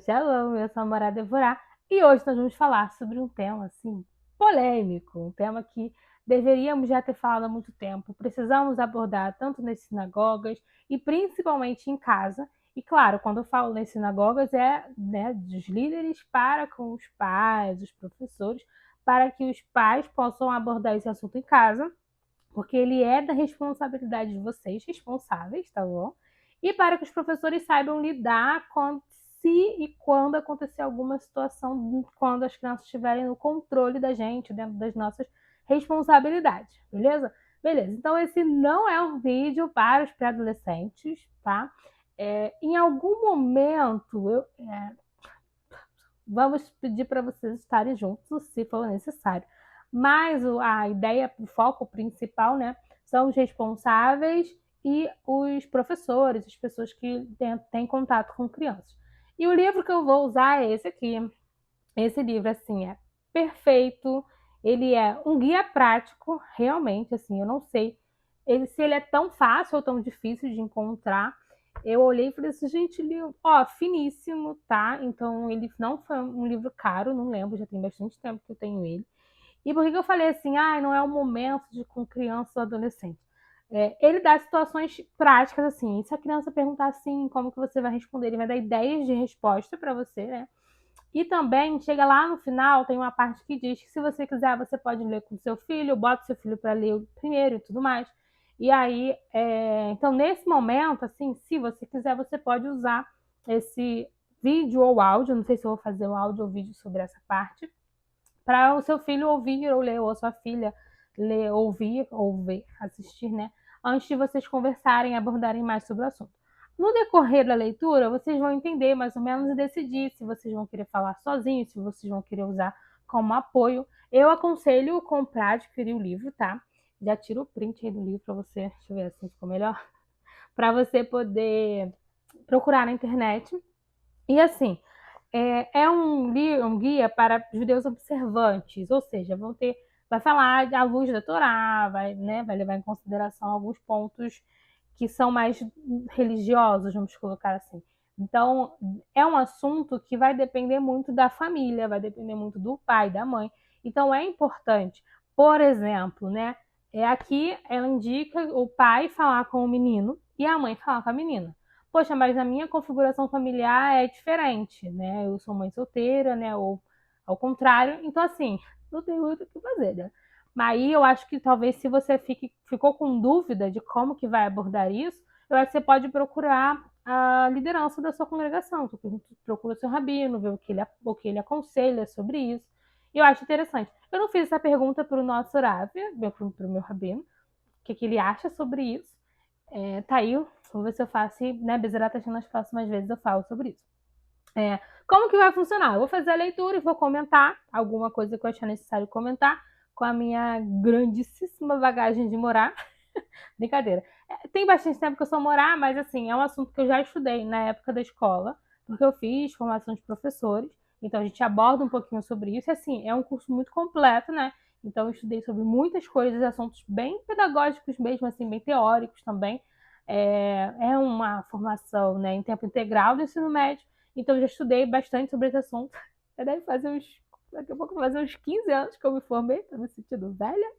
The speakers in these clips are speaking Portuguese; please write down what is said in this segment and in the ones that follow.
Shalom, eu sou a Morada Devorá e hoje nós vamos falar sobre um tema assim polêmico, um tema que deveríamos já ter falado há muito tempo, precisamos abordar tanto nas sinagogas e principalmente em casa. E claro, quando eu falo nas sinagogas é, né, dos líderes para com os pais, os professores, para que os pais possam abordar esse assunto em casa, porque ele é da responsabilidade de vocês, responsáveis, tá bom? E para que os professores saibam lidar com se e quando acontecer alguma situação, quando as crianças estiverem no controle da gente, dentro das nossas responsabilidades, beleza? Beleza, então esse não é um vídeo para os pré-adolescentes, tá? Em algum momento, vamos pedir para vocês estarem juntos, se for necessário. Mas a ideia, o foco principal, né, são os responsáveis e os professores, as pessoas que têm contato com crianças. E o livro que eu vou usar é esse aqui. Esse livro, assim, é perfeito. Ele é um guia prático, realmente, assim, eu não sei se ele é tão fácil ou tão difícil de encontrar. Eu olhei e falei assim, gente, livro, ó, finíssimo, tá? Então, ele não foi um livro caro, não lembro, já tem bastante tempo que eu tenho ele. E por que eu falei assim, não é o momento de com criança ou adolescente? Ele dá situações práticas, assim, e se a criança perguntar assim, como que você vai responder? Ele vai dar ideias de resposta para você, né? E também, chega lá no final, tem uma parte que diz que se você quiser, você pode ler com seu filho, bota seu filho para ler primeiro e tudo mais. E aí, então nesse momento, assim, se você quiser, você pode usar esse vídeo ou áudio, não sei se eu vou fazer um áudio ou vídeo sobre essa parte, para o seu filho ouvir ou ler, ou a sua filha ler, ouvir ou ver, assistir, né? Antes de vocês conversarem e abordarem mais sobre o assunto. No decorrer da leitura, vocês vão entender mais ou menos e decidir se vocês vão querer falar sozinhos, se vocês vão querer usar como apoio. Eu aconselho comprar, adquirir o livro, tá? Já tiro o print aí do livro para você, deixa eu ver assim ficou melhor, para você poder procurar na internet. E assim, um guia para judeus observantes, ou seja, vai falar à luz da Torá, vai levar em consideração alguns pontos que são mais religiosos, vamos colocar assim. Então, é um assunto que vai depender muito da família, vai depender muito do pai, da mãe. Então, é importante, por exemplo, né? Aqui ela indica o pai falar com o menino e a mãe falar com a menina. Poxa, mas na minha configuração familiar é diferente, né? Eu sou mãe solteira, né? Ou ao contrário. Então, assim, não tem muito o que fazer, né? Mas aí eu acho que talvez se você ficou com dúvida de como que vai abordar isso, eu acho que você pode procurar a liderança da sua congregação. Procura o seu rabino, ver o que ele aconselha sobre isso. E eu acho interessante. Eu não fiz essa pergunta para o nosso Rav, para o meu rabino, o que ele acha sobre isso. Tá aí, vou ver se eu faço, né, Bezerra tá nas próximas vezes eu falo sobre isso. Como que vai funcionar? Eu vou fazer a leitura e vou comentar alguma coisa que eu achar necessário comentar com a minha grandíssima bagagem de morar. Brincadeira. Tem bastante tempo que eu sou morar, mas assim, é um assunto que eu já estudei na época da escola, porque eu fiz formação de professores, então a gente aborda um pouquinho sobre isso, e assim, é um curso muito completo, né? Então eu estudei sobre muitas coisas, assuntos bem pedagógicos mesmo, assim, bem teóricos também. É uma formação, né, em tempo integral do ensino médio, então eu já estudei bastante sobre esse assunto. Deve fazer daqui a pouco vai fazer uns 15 anos que eu me formei, tô me sentindo velha.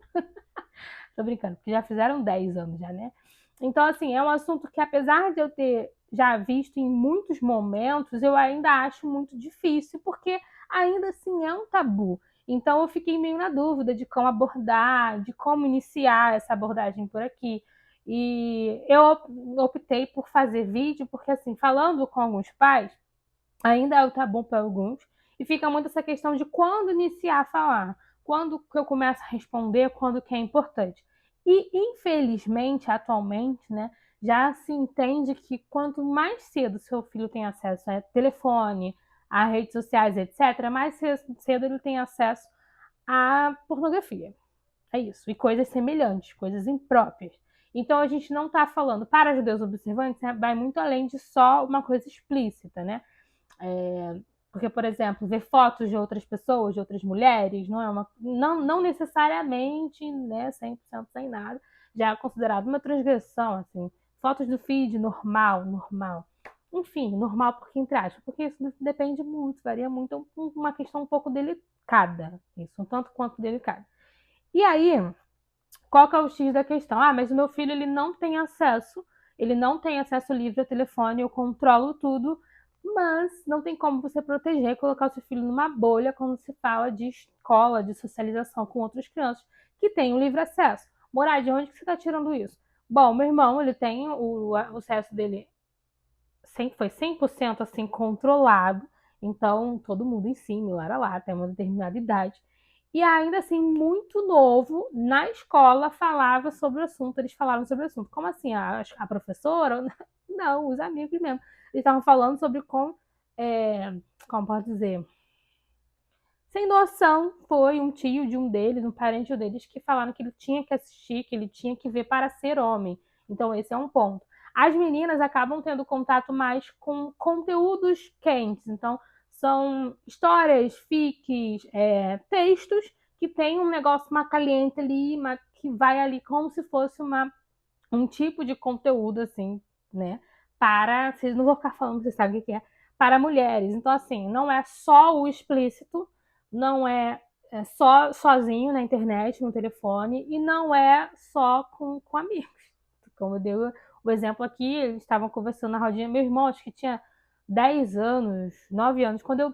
Tô brincando, porque já fizeram 10 anos já, né? Então, assim, é um assunto que, apesar de eu ter já visto em muitos momentos, eu ainda acho muito difícil, porque ainda assim é um tabu. Então, eu fiquei meio na dúvida de como abordar, de como iniciar essa abordagem por aqui. E eu optei por fazer vídeo, porque, assim, falando com alguns pais, ainda é o tabu para alguns, e fica muito essa questão de quando iniciar a falar, quando que eu começo a responder, quando que é importante. E, infelizmente, atualmente, né, já se entende que quanto mais cedo seu filho tem acesso a telefone, a redes sociais, etc., mais cedo ele tem acesso à pornografia. É isso. E coisas semelhantes, coisas impróprias. Então, a gente não está falando, para judeus observantes, vai muito além de só uma coisa explícita, né? Porque, por exemplo, ver fotos de outras pessoas, de outras mulheres, não necessariamente, né, 100% sem nada, já é considerado uma transgressão, assim. Fotos do feed, normal. enfim, normal porque entre aspas, porque isso depende muito, varia muito, é uma questão um pouco delicada, isso, um tanto quanto delicada. E aí, qual que é o X da questão? Ah, mas o meu filho ele não tem acesso livre ao telefone, eu controlo tudo, mas não tem como você proteger, colocar o seu filho numa bolha quando se fala de escola, de socialização com outras crianças que têm o livre acesso. Morar, de onde que você está tirando isso? Bom, meu irmão, ele tem o acesso dele foi 100% assim controlado, então todo mundo em cima, lá, tem uma determinada idade. E ainda assim, muito novo, na escola falava sobre o assunto, eles falavam sobre o assunto. Como assim? A professora? Não, os amigos mesmo. Eles estavam falando sobre como pode dizer? Sem noção, foi um tio de um deles, um parente deles, que falaram que ele tinha que assistir, que ele tinha que ver para ser homem. Então, esse é um ponto. As meninas acabam tendo contato mais com conteúdos quentes. Então, são histórias, fics, textos que tem um negócio macaliente ali, que vai ali como se fosse um tipo de conteúdo, assim, né? Para. Vocês não vão ficar falando, vocês sabem o que é. Para mulheres. Então, assim, não é só o explícito, não é só sozinho na internet, no telefone, e não é só com amigos. Como eu dei o exemplo aqui, eles estavam conversando na rodinha, meu irmão, acho que tinha 10 anos, 9 anos, quando eu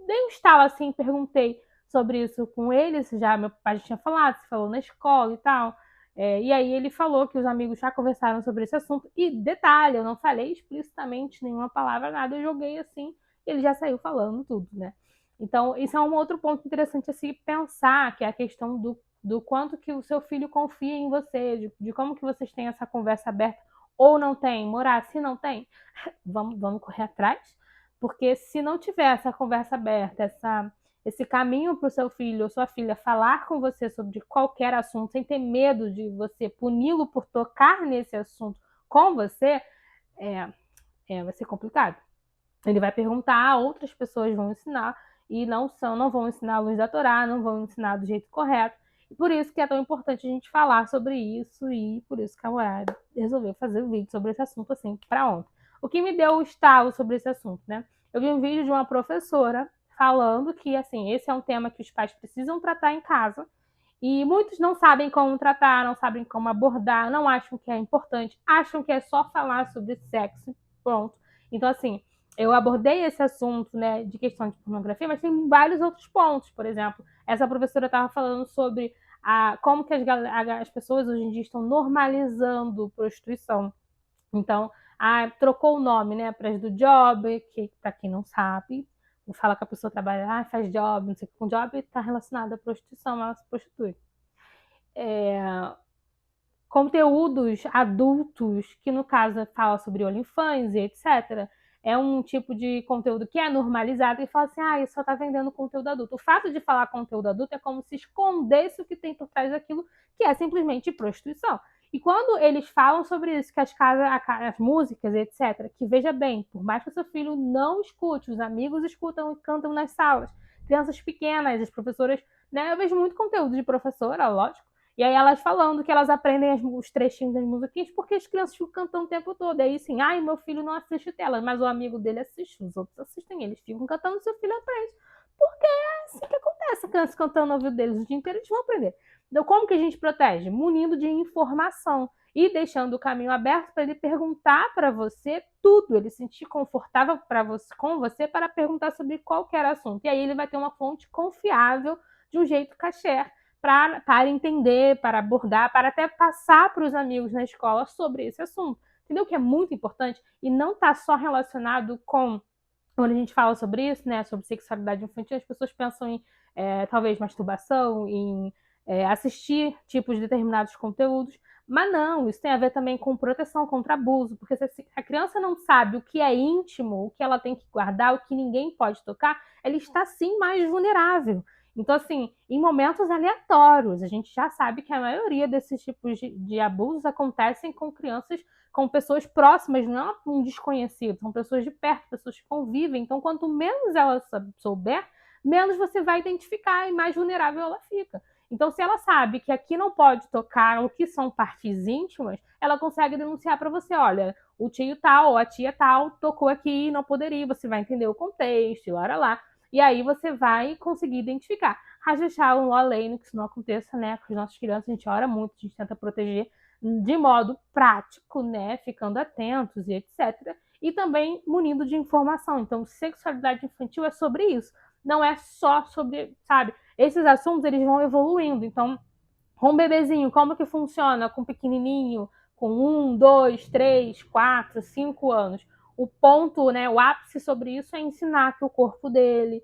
dei um estalo assim, perguntei sobre isso com eles, já meu pai já tinha falado, se falou na escola e tal. E aí ele falou que os amigos já conversaram sobre esse assunto. E detalhe, eu não falei explicitamente nenhuma palavra, nada, eu joguei assim, e ele já saiu falando tudo, né? Então, isso é um outro ponto interessante a se pensar, que é a questão do quanto que o seu filho confia em você, de como que vocês têm essa conversa aberta, ou não tem, morar, se não tem, vamos correr atrás, porque se não tiver essa conversa aberta, esse caminho para o seu filho ou sua filha falar com você sobre qualquer assunto, sem ter medo de você puni-lo por tocar nesse assunto com você, vai ser complicado. Ele vai perguntar, outras pessoas vão ensinar, e não vão ensinar a luz da Torá, não vão ensinar do jeito correto. E por isso que é tão importante a gente falar sobre isso, e por isso que a Morada resolveu fazer um vídeo sobre esse assunto assim, para ontem. O que me deu o estalo sobre esse assunto, né? Eu vi um vídeo de uma professora falando que, assim, esse é um tema que os pais precisam tratar em casa, e muitos não sabem como tratar, não sabem como abordar, não acham que é importante, acham que é só falar sobre sexo, pronto. Então, assim, eu abordei esse assunto, né, de questão de pornografia, mas tem vários outros pontos. Por exemplo, essa professora estava falando sobre como que as pessoas hoje em dia estão normalizando prostituição. Então, trocou o nome, né, para as do job, que para quem não sabe, fala que a pessoa trabalha, faz job, não sei o que, com job está relacionado à prostituição, ela se prostitui. Conteúdos adultos, que no caso fala sobre OnlyFans e etc., é um tipo de conteúdo que é normalizado e fala assim, isso só tá vendendo conteúdo adulto. O fato de falar conteúdo adulto é como se escondesse o que tem por trás daquilo, que é simplesmente prostituição. E quando eles falam sobre isso, que as músicas, etc., que veja bem, por mais que o seu filho não escute, os amigos escutam e cantam nas salas, crianças pequenas, as professoras, né? Eu vejo muito conteúdo de professora, lógico, e aí elas falando que elas aprendem os trechinhos das musiquinhas porque as crianças ficam cantando o tempo todo. E aí assim, meu filho não assiste tela, mas o amigo dele assiste, os outros assistem, eles ficam cantando, seu filho aprende. Porque é assim que acontece, a criança cantando no ouvido deles o dia inteiro, eles vão aprender. Então, como que a gente protege? Munindo de informação e deixando o caminho aberto para ele perguntar para você tudo, ele se sentir confortável com você para perguntar sobre qualquer assunto. E aí ele vai ter uma fonte confiável de um jeito kasher para entender, para abordar, para até passar para os amigos na escola sobre esse assunto. Entendeu? Que é muito importante e não está só relacionado com quando a gente fala sobre isso, né, sobre sexualidade infantil, as pessoas pensam em talvez masturbação, em assistir tipos de determinados conteúdos, mas não, isso tem a ver também com proteção contra abuso, porque se a criança não sabe o que é íntimo, o que ela tem que guardar, o que ninguém pode tocar, ela está sim mais vulnerável. Então, assim, em momentos aleatórios, a gente já sabe que a maioria desses tipos de abusos acontecem com crianças, com pessoas próximas, não é um desconhecido, são pessoas de perto, pessoas que convivem. Então, quanto menos ela souber, menos você vai identificar e mais vulnerável ela fica. Então, se ela sabe que aqui não pode tocar o que são partes íntimas, ela consegue denunciar para você, olha, o tio tal ou a tia tal tocou aqui, não poderia, você vai entender o contexto, e lá. E aí você vai conseguir identificar. Rajachar um além que isso não aconteça, né? Com as nossas crianças, a gente ora muito, a gente tenta proteger de modo prático, né? Ficando atentos e etc. E também munindo de informação. Então, sexualidade infantil é sobre isso. Não é só sobre, sabe? Esses assuntos, eles vão evoluindo. Então, com um bebezinho, como que funciona com um pequenininho, com 1, 2, 3, 4, 5 anos? O ponto, né, o ápice sobre isso é ensinar que o corpo dele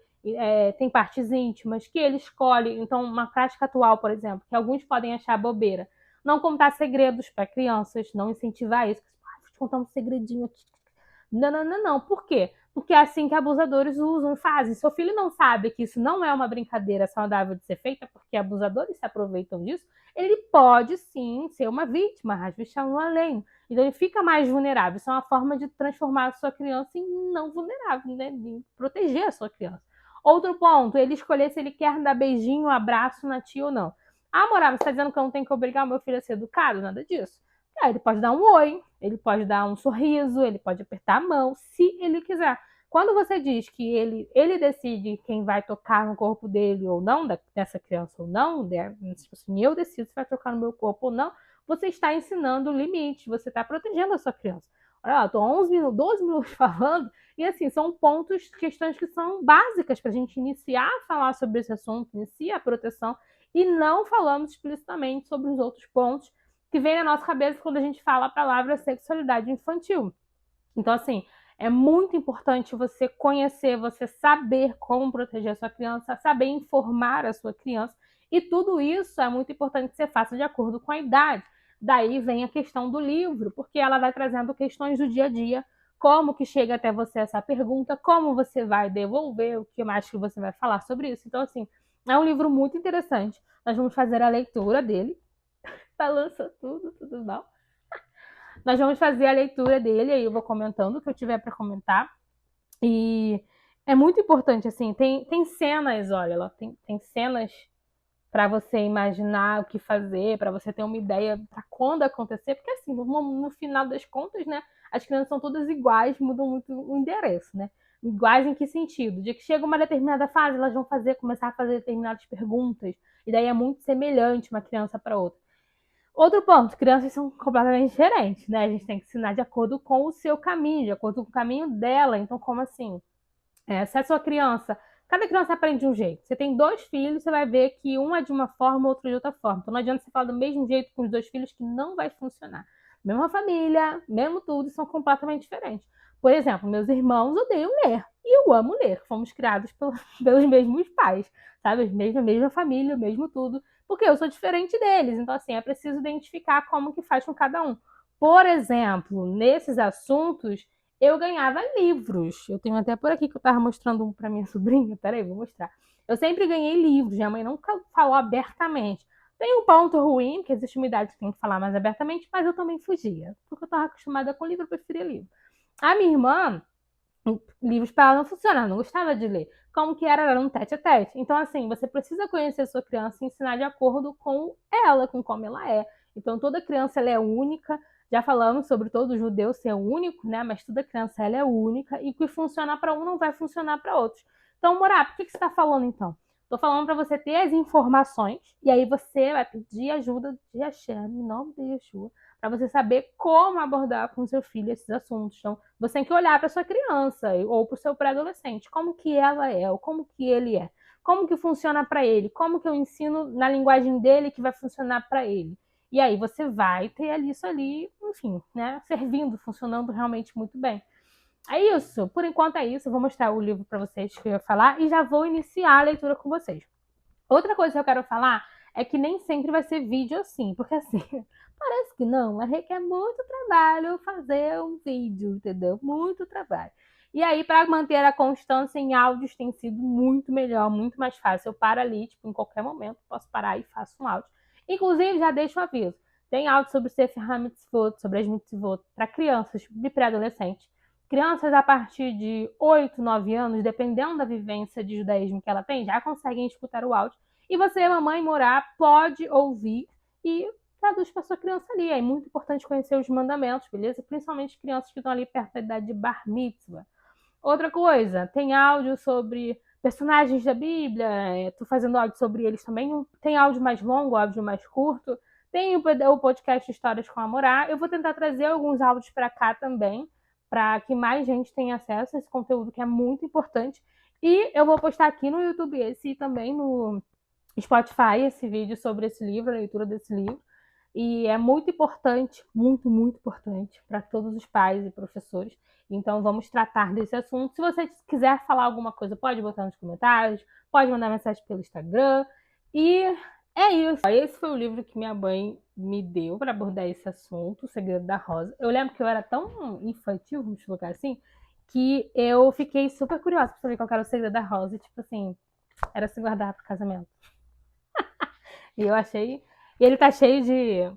tem partes íntimas, que ele escolhe. Então, uma prática atual, por exemplo, que alguns podem achar bobeira, não contar segredos para crianças, não incentivar isso. Vou te contar um segredinho aqui. Não. Por quê? Porque é assim que abusadores usam e fazem. Seu filho não sabe que isso não é uma brincadeira saudável de ser feita, porque abusadores se aproveitam disso, ele pode sim ser uma vítima, rasgar um além. Então ele fica mais vulnerável. Isso é uma forma de transformar a sua criança em não vulnerável, né? De proteger a sua criança. Outro ponto, ele escolher se ele quer dar beijinho, abraço na tia ou não. Ah, Morava, você está dizendo que eu não tenho que obrigar o meu filho a ser educado? Nada disso. Ele pode dar um oi, ele pode dar um sorriso, ele pode apertar a mão, se ele quiser. Quando você diz que ele decide quem vai tocar no corpo dele ou não, dessa criança ou não, tipo assim, eu decido se vai tocar no meu corpo ou não, você está ensinando limites, você está protegendo a sua criança. Olha lá, estou 11 minutos, 12 minutos falando, e assim, são pontos, questões que são básicas para a gente iniciar a falar sobre esse assunto, iniciar a proteção, e não falamos explicitamente sobre os outros pontos que vem na nossa cabeça quando a gente fala a palavra sexualidade infantil. Então, assim, é muito importante você conhecer, você saber como proteger a sua criança, saber informar a sua criança, e tudo isso é muito importante que você faça de acordo com a idade. Daí vem a questão do livro, porque ela vai trazendo questões do dia a dia, como que chega até você essa pergunta, como você vai devolver, o que mais que você vai falar sobre isso. Então, assim, é um livro muito interessante. Nós vamos fazer a leitura dele. Balança tudo mal. Nós vamos fazer a leitura dele, aí eu vou comentando o que eu tiver para comentar. E é muito importante, assim, tem cenas, olha, ela tem cenas para você imaginar o que fazer, para você ter uma ideia para quando acontecer, porque assim, no final das contas, né, as crianças são todas iguais, mudam muito o endereço, né? Iguais em que sentido? De que chega uma determinada fase, elas vão começar a fazer determinadas perguntas, e daí é muito semelhante uma criança para outra. Outro ponto, crianças são completamente diferentes, né? A gente tem que ensinar de acordo com o seu caminho, de acordo com o caminho dela. Então, como assim? Se a sua criança... Cada criança aprende de um jeito. Você tem 2 filhos, você vai ver que um é de uma forma, outro de outra forma. Então, não adianta você falar do mesmo jeito com os 2 filhos, que não vai funcionar. Mesma família, mesmo tudo, são completamente diferentes. Por exemplo, meus irmãos odeiam ler. E eu amo ler. Fomos criados pelos mesmos pais, sabe? A mesma família, o mesmo tudo. Porque eu sou diferente deles. Então, assim, é preciso identificar como que faz com cada um. Por exemplo, nesses assuntos, eu ganhava livros. Eu tenho até por aqui que eu estava mostrando um para minha sobrinha. Peraí, vou mostrar. Eu sempre ganhei livros. Minha mãe nunca falou abertamente. Tem um ponto ruim, que existe uma idade que tem que falar mais abertamente, mas eu também fugia. Porque eu estava acostumada com livro, eu preferia livro. A minha irmã, livros para ela não funcionavam, não gostava de ler. Como que era um tete a tete. Então, assim, você precisa conhecer a sua criança e ensinar de acordo com ela, com como ela é. Então, toda criança ela é única. Já falamos sobre todo judeu ser único, né? Mas toda criança ela é única e o que funciona para um não vai funcionar para outros. Então, Morá, por que você está falando então? Estou falando para você ter as informações e aí você vai pedir ajuda de Hashem, em nome de Yeshua, para você saber como abordar com seu filho esses assuntos. Então, você tem que olhar para sua criança ou para o seu pré-adolescente, como que ela é, ou como que ele é, como que funciona para ele, como que eu ensino na linguagem dele que vai funcionar para ele. E aí você vai ter isso ali, enfim, né, servindo, funcionando realmente muito bem. É isso, por enquanto é isso. Eu vou mostrar o livro para vocês que eu ia falar e já vou iniciar a leitura com vocês. Outra coisa que eu quero falar é que nem sempre vai ser vídeo assim, porque assim, parece que não, mas requer muito trabalho fazer um vídeo, entendeu? Muito trabalho. E aí, para manter a constância em áudios, tem sido muito melhor, muito mais fácil. Eu paro ali, tipo, em qualquer momento, posso parar e faço um áudio. Inclusive, já deixo um aviso. Tem áudio sobre o Sefer HaMitzvot, sobre as mitzvot, para crianças de pré-adolescente. Crianças a partir de 8, 9 anos, dependendo da vivência de judaísmo que ela tem, já conseguem escutar o áudio. E você, mamãe, morar, pode ouvir e traduz para sua criança ali. É muito importante conhecer os mandamentos, beleza? Principalmente crianças que estão ali perto da idade de bar mitzvah. Outra coisa, tem áudio sobre personagens da Bíblia, tô fazendo áudio sobre eles também. Tem áudio mais longo, áudio mais curto. Tem o podcast Histórias com Amorá. Eu vou tentar trazer alguns áudios para cá também, para que mais gente tenha acesso a esse conteúdo que é muito importante. E eu vou postar aqui no YouTube esse e também no Spotify esse vídeo sobre esse livro, a leitura desse livro. E é muito importante, muito, muito importante para todos os pais e professores. Então vamos tratar desse assunto. Se você quiser falar alguma coisa, pode botar nos comentários, pode mandar mensagem pelo Instagram. E é isso. Esse foi o livro que minha mãe me deu para abordar esse assunto, O Segredo da Rosa. Eu lembro que eu era tão infantil, vamos colocar assim, que eu fiquei super curiosa para saber qual era o segredo da Rosa. Tipo assim, era se guardar para o casamento. E eu achei. E ele tá cheio de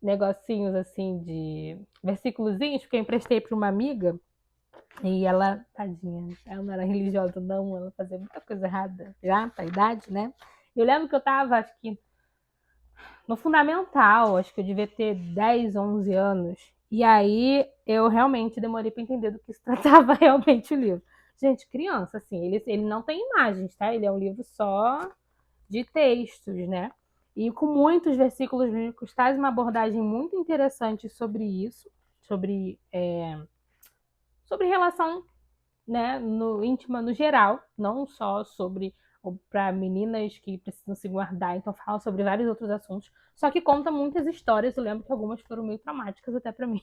negocinhos assim, de versículozinhos, que eu emprestei para uma amiga. E ela, tadinha, ela não era religiosa, não, ela fazia muita coisa errada já, pra idade, né? Eu lembro que eu tava, acho que no fundamental, acho que eu devia ter 10, 11 anos. E aí eu realmente demorei para entender do que se tratava realmente o livro. Gente, criança, assim, ele não tem imagens, tá? Ele é um livro só de textos, né? E com muitos versículos bíblicos, traz uma abordagem muito interessante sobre isso, sobre relação, né, no íntima no geral, não só sobre para meninas que precisam se guardar, então fala sobre vários outros assuntos, só que conta muitas histórias, eu lembro que algumas foram meio traumáticas até para mim.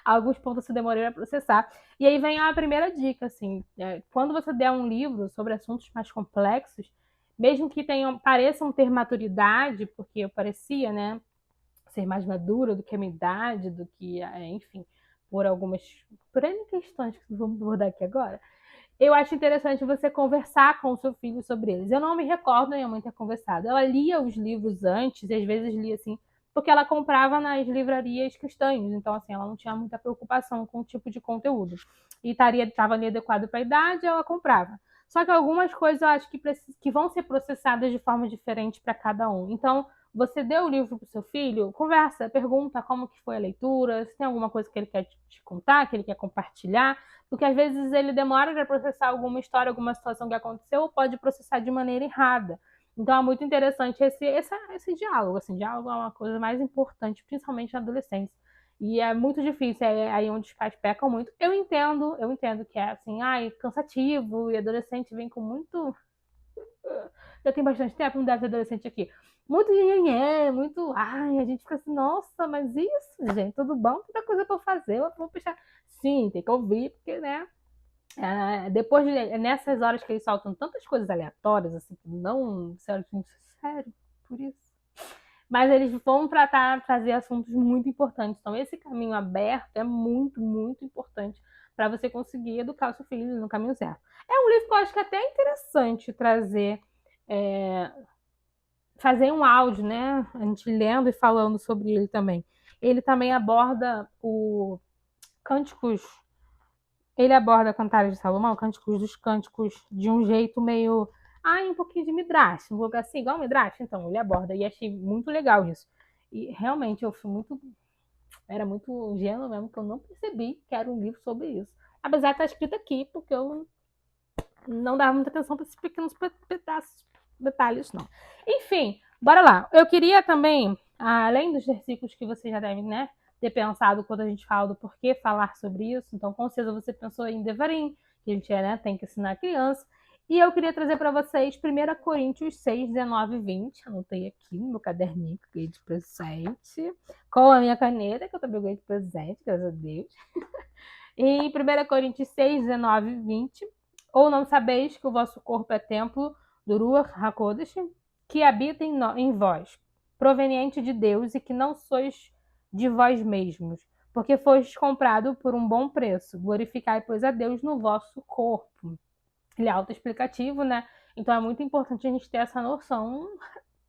Alguns pontos eu demorei a processar. E aí vem a primeira dica, assim, quando você der um livro sobre assuntos mais complexos, mesmo que pareçam ter maturidade, porque eu parecia, né, ser mais madura do que a minha idade, do que, enfim, por N questões que vamos abordar aqui agora, eu acho interessante você conversar com o seu filho sobre eles. Eu não me recordo da minha mãe ter conversado. Ela lia os livros antes, e às vezes lia assim, porque ela comprava nas livrarias cristãs. Então, assim, ela não tinha muita preocupação com o tipo de conteúdo. E estava ali adequado para a idade, ela comprava. Só que algumas coisas eu acho que vão ser processadas de forma diferente para cada um. Então, você deu o livro para o seu filho, conversa, pergunta como que foi a leitura, se tem alguma coisa que ele quer te contar, que ele quer compartilhar, porque às vezes ele demora para processar alguma história, alguma situação que aconteceu, ou pode processar de maneira errada. Então é muito interessante esse diálogo. Assim, diálogo é uma coisa mais importante, principalmente na adolescência. E é muito difícil, é aí onde os pais pecam muito. Eu entendo que é assim, cansativo, e adolescente vem com muito. Já tem bastante tempo, não deve ter adolescente aqui. Muito nhenhenhé, muito. Ai, a gente fica assim, nossa, mas isso, gente, tudo bom? Tanta coisa pra fazer, eu vou puxar. Sim, tem que ouvir, porque, né? Nessas horas que eles soltam tantas coisas aleatórias, assim, que não. Sério, por isso. Mas eles vão trazer assuntos muito importantes. Então, esse caminho aberto é muito, muito importante para você conseguir educar o seu filho no caminho certo. É um livro que eu acho que é até interessante trazer, fazer um áudio, né? A gente lendo e falando sobre ele também. Ele também aborda o Cânticos. Ele aborda Cantares de Salomão, Cânticos dos Cânticos, de um jeito meio. Um pouquinho de Midrash, um pouco assim, igual Midrash. Então, ele aborda. E achei muito legal isso. E realmente eu fui muito. Era muito ingênuo mesmo, que eu não percebi que era um livro sobre isso. Apesar de estar escrito aqui, porque eu não dava muita atenção para esses pequenos pedaços, detalhes, não. Enfim, bora lá. Eu queria também, além dos versículos que você já deve, né, ter pensado quando a gente fala do porquê falar sobre isso, então com certeza você pensou em Devarim, que a gente tem que ensinar a criança, e eu queria trazer para vocês 1 Coríntios 6, 19 e 20, anotei aqui no meu caderninho que eu ganhei de presente, com a minha caneta, que eu também ganhei de presente, graças a Deus. Em 1 Coríntios 6, 19 e 20, ou não sabeis que o vosso corpo é templo do Ruach HaKodesh, que habita em vós, proveniente de Deus, e que não sois de vós mesmos, porque fostes comprado por um bom preço. Glorificai, pois, a Deus no vosso corpo. Ele é autoexplicativo, né? Então é muito importante a gente ter essa noção,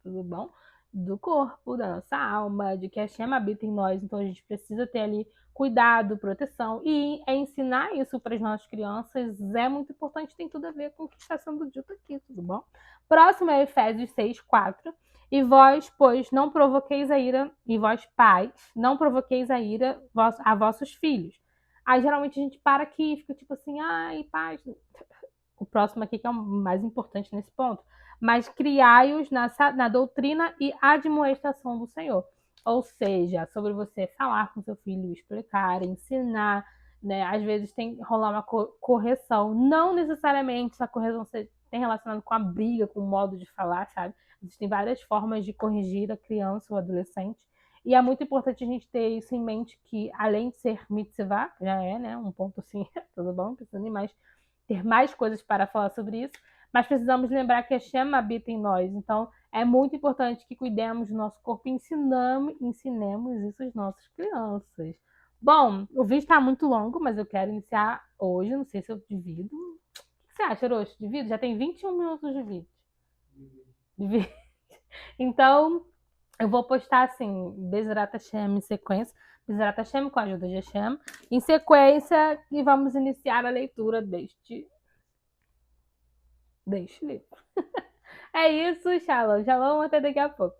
tudo bom? do corpo, da nossa alma, de que a Hashem habita em nós, então a gente precisa ter ali cuidado, proteção, e ensinar isso para as nossas crianças é muito importante, tem tudo a ver com o que está sendo dito aqui, tudo bom? Próximo é Efésios 6:4. E vós, pois, não provoqueis a ira, e vós, pais, não provoqueis a ira a vossos filhos. Aí geralmente a gente para aqui e fica tipo assim, ai, pais. O próximo aqui que é o mais importante nesse ponto. Mas criai-os na doutrina e admoestação do Senhor. Ou seja, sobre você falar com seu filho, explicar, ensinar, né? Às vezes tem rolar uma correção. Não necessariamente essa correção tem relacionado com a briga, com o modo de falar, sabe? Existem várias formas de corrigir a criança ou adolescente. E é muito importante a gente ter isso em mente, que além de ser mitzvah, já é, né? Um ponto assim, tudo bom, precisando de mais, ter mais coisas para falar sobre isso, mas precisamos lembrar que a Hashem habita em nós. Então, é muito importante que cuidemos do nosso corpo e ensinemos isso às nossas crianças. Bom, o vídeo está muito longo, mas eu quero iniciar hoje. Não sei se eu divido. O que você acha, Orochi? Divido? Já tem 21 minutos de vídeo. Então, eu vou postar assim, Bezerata Hashem em sequência. Bezerata Hashem com a ajuda de Hashem. Em sequência, e vamos iniciar a leitura deste livro. É isso, Shalom. Shalom, até daqui a pouco.